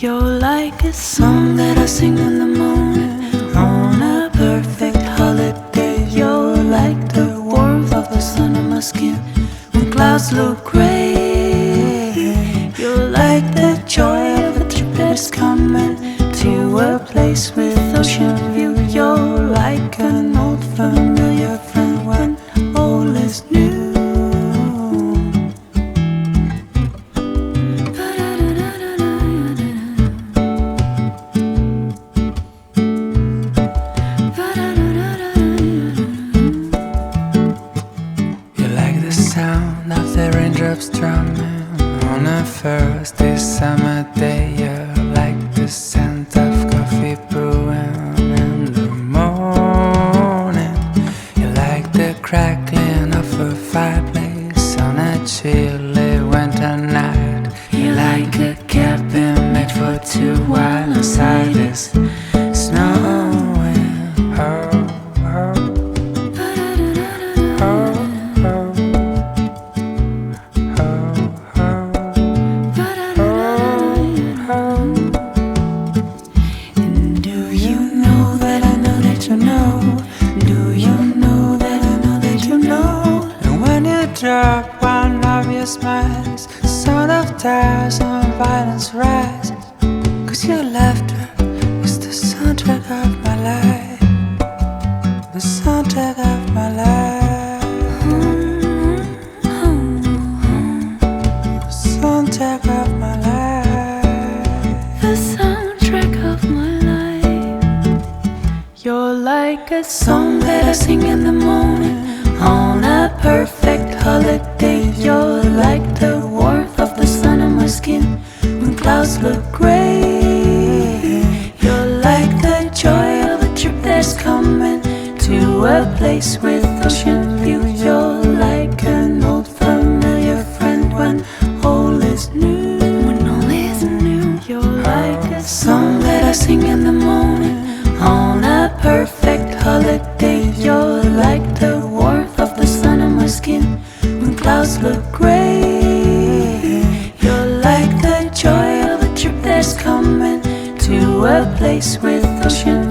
You're like a song that I sing in the morning on a perfect holiday. You're like the warmth of the sun on my skin when clouds look gray. You're like the joy of a trip that's coming to a place with ocean view. You're like an old familiar friend when all is new. Sound of the raindrops drumming on a first December day. You're like the scent of coffee brewing in the morning. You're like the crackling of a fireplace on a chilly winter night. You're like a cabin made for two while inside is snowing. Oh, oh, oh. Drop one of your smiles, the sound of tires and violence rises. Cause your laughter is the soundtrack of my life. The soundtrack of my life. The soundtrack of my life. The soundtrack of my life. You're like a song that I sing in the morning on a perfect holiday. You're like the warmth of the sun on my skin when clouds look gray. You're like the joy of a trip that's coming to a place with ocean view. You're like an old familiar friend when all is new. When all is new. You're like a song that I sing in the morning on a perfect holiday. You're like the warmth of the sun on my skin when clouds look gray. You're like the joy of a trip that's coming to a place with ocean